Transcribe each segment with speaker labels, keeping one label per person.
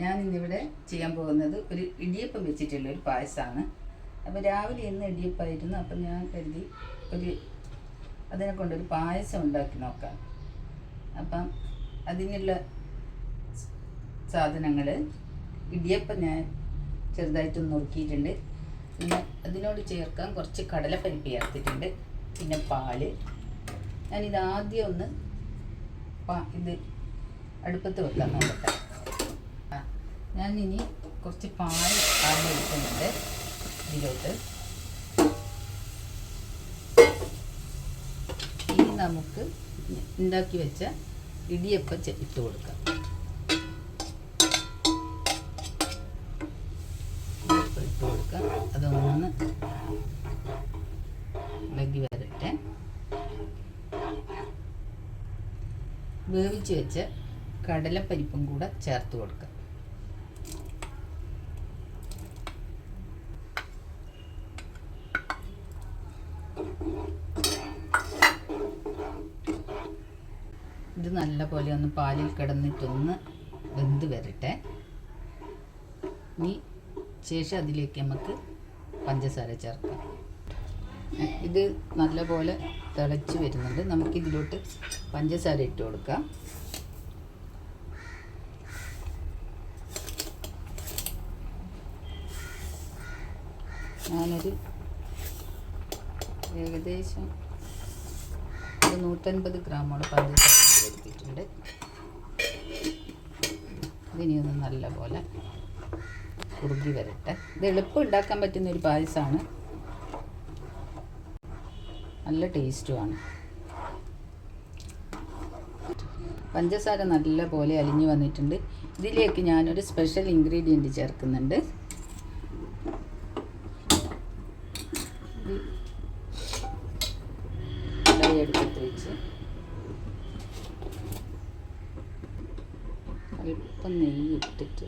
Speaker 1: ഞാൻ ഇന്നിവിടെ ചെയ്യാൻ പോകുന്നത് ഒരു ഇടിയപ്പം വെച്ചിട്ടുള്ള ഒരു പായസമാണ്. അപ്പോൾ രാവിലെ ഇന്ന് ഇടിയപ്പമായിരുന്നു. അപ്പം ഞാൻ കരുതി അതിനെ കൊണ്ടൊരു പായസം ഉണ്ടാക്കി നോക്കാം. അപ്പം അതിനുള്ള സാധനങ്ങൾ: ഇടിയപ്പം ഞാൻ ചെറുതായിട്ടൊന്ന് നുറുക്കിയിട്ടുണ്ട്. പിന്നെ അതിനോട് ചേർക്കാൻ കുറച്ച് കടലപ്പരിപ്പ് ചേർത്തിട്ടുണ്ട്. പിന്നെ പാല്. ഞാനിത് ആദ്യം ഒന്ന് ഇത് അടുപ്പത്ത് വെക്കാൻ നോക്കട്ടെ. ഞാനിനി കുറച്ച് പാൽ എടുക്കുന്നുണ്ട് ഇതിലോട്ട്. ഇനി നമുക്ക് ഉണ്ടാക്കി വെച്ച ഇടിയപ്പം ഇട്ട് കൊടുക്കാം. ഇട്ട് കൊടുക്കാം. അതൊന്ന് ഇളകി വരട്ടെ. വേവിച്ച് വെച്ച കടലപ്പരിപ്പും കൂടെ ചേർത്ത് കൊടുക്കാം. ഇത് നല്ല പോലെ ഒന്ന് പാലിൽ കിടന്നിട്ടൊന്ന് വെന്ത് വരട്ടെ. ഇനി ശേഷം അതിലേക്ക് നമുക്ക് പഞ്ചസാര ചേർക്കാം. ഇത് നല്ല പോലെ തിളച്ച് വരുന്നുണ്ട്. നമുക്കിതിലോട്ട് പഞ്ചസാര ഇട്ട് കൊടുക്കാം. ഞാനൊരു ഏകദേശം 150 ഗ്രാമോളം പഞ്ചസാര എടുത്തിട്ടുണ്ട്. ഇതിനിയൊന്ന് നല്ല പോലെ കുറുകി വരട്ടെ. ഇത് എളുപ്പം ഉണ്ടാക്കാൻ പറ്റുന്ന ഒരു പായസമാണ്. നല്ല ടേസ്റ്റുമാണ്. പഞ്ചസാര നല്ല പോലെ അലിഞ്ഞു വന്നിട്ടുണ്ട്. ഇതിലേക്ക് ഞാനൊരു സ്പെഷ്യൽ ഇൻഗ്രീഡിയൻറ്റ് ചേർക്കുന്നുണ്ട്. എടുത്തിട്ട് വെച്ച് അല്പം നെയ്യ് ഇട്ടിട്ട്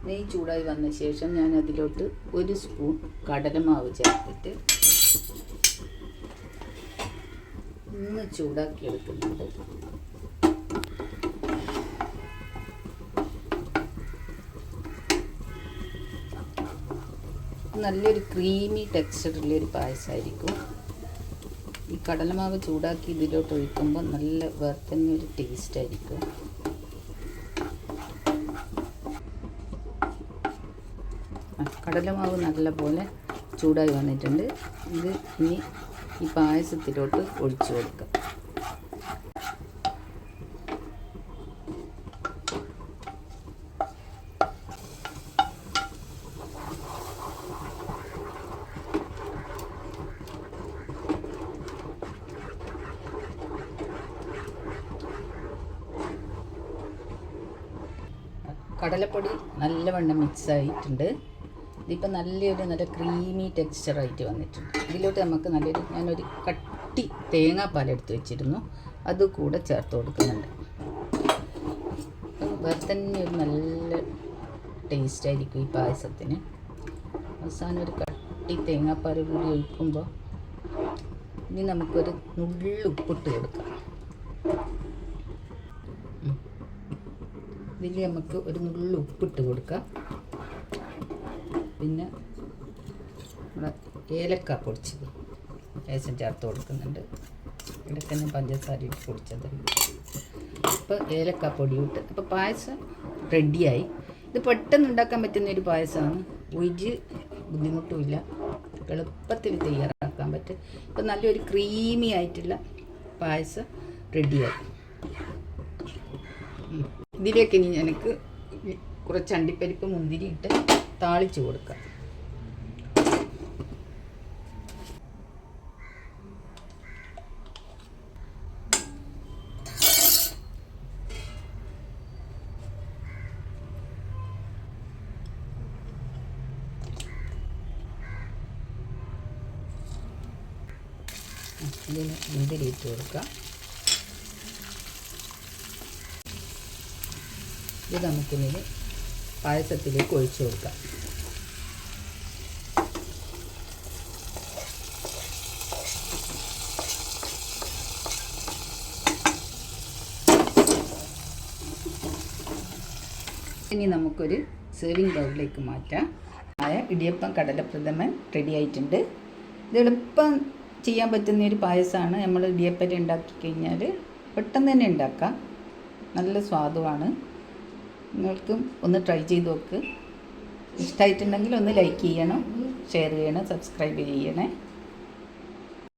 Speaker 1: നെയ്യ് ചൂടായി വന്ന ശേഷം ഞാൻ അതിലോട്ട് 1 സ്പൂൺ കടലമാവ് ചേർത്തിട്ട് ഒന്ന് ചൂടാക്കി എടുക്കുന്നുണ്ട്. നല്ലൊരു ക്രീമി ടെക്സ്ചറുള്ളൊരു പായസമായിരിക്കും. ഈ കടലമാവ് ചൂടാക്കി ഇതിലോട്ട് ഒഴിക്കുമ്പോൾ നല്ല വേറെ തന്നെ ഒരു ടേസ്റ്റ് ആയിരിക്കും. കടലമാവ് നല്ലപോലെ ചൂടായി വന്നിട്ടുണ്ട്. ഇത് ഇനി ഈ പായസത്തിലോട്ട് ഒഴിച്ചു കൊടുക്കാം. കടലപ്പൊടി നല്ലവണ്ണം മിക്സ് ആയിട്ടുണ്ട്. ഇതിപ്പോൾ നല്ല ക്രീമി ടെക്സ്ചറായിട്ട് വന്നിട്ടുണ്ട്. ഇതിലോട്ട് നമുക്ക് ഞാനൊരു കട്ടി തേങ്ങാപ്പാൽ എടുത്ത് വെച്ചിരുന്നു. അതുകൂടെ ചേർത്ത് കൊടുക്കുന്നുണ്ട്. വേറെ തന്നെ ഒരു നല്ല ടേസ്റ്റായിരിക്കും ഈ പായസത്തിന്. അവസാനം ഒരു കട്ടി തേങ്ങാപ്പാൽ കൂടി ഒഴിക്കുമ്പോൾ ഇനി നമുക്കൊരു നുള്ളി ഉപ്പിട്ട് കൊടുക്കാം. ഇതിൽ നമുക്ക് ഒരു നുള്ളി ഉപ്പിട്ട് കൊടുക്കാം. പിന്നെ നമ്മുടെ ഏലക്ക പൊടിച്ചത് ലേശം ചേർത്ത് കൊടുക്കുന്നുണ്ട്. ഇടയ്ക്ക് പഞ്ചസാര ഇട്ട് പൊടിച്ചതുണ്ട്. അപ്പോൾ ഏലക്ക പൊടി ഇട്ട് അപ്പോൾ പായസം റെഡിയായി. ഇത് പെട്ടെന്ന് ഉണ്ടാക്കാൻ പറ്റുന്ന ഒരു പായസമാണ്. ഒരു ബുദ്ധിമുട്ടുമില്ല. എളുപ്പത്തിൽ തയ്യാറാക്കാൻ പറ്റും. ഇപ്പം നല്ലൊരു ക്രീമി ആയിട്ടുള്ള പായസം റെഡിയായി. ഇതിലേക്ക് ഇനി എനിക്ക് കുറച്ച് അണ്ടിപ്പരിപ്പ് മുന്തിരി ഇട്ട് താളിച്ച് കൊടുക്കാം. ഇതിന് മുന്തിരി ഇട്ട് കൊടുക്കാം. ഇത് നമുക്കിനി പായസത്തിലേക്ക് ഒഴിച്ചു കൊടുക്കാം. ഇനി നമുക്കൊരു സെർവിങ് ബൗളിലേക്ക് മാറ്റാം. ഇടിയപ്പം കടലപ്രഥമൻ റെഡി ആയിട്ടുണ്ട്. ഇത് എളുപ്പം ചെയ്യാൻ പറ്റുന്ന ഒരു പായസമാണ്. നമ്മൾ ഇടിയപ്പം ഉണ്ടാക്കി കഴിഞ്ഞാൽ പെട്ടെന്ന് തന്നെ ഉണ്ടാക്കാം. നല്ല സ്വാദുമാണ്. നിങ്ങൾക്കും ഒന്ന് ട്രൈ ചെയ്ത് നോക്ക്. ഇഷ്ടമായിട്ടുണ്ടെങ്കിൽ ഒന്ന് ലൈക്ക് ചെയ്യണം, ഷെയർ ചെയ്യണം, സബ്സ്ക്രൈബ് ചെയ്യണേ.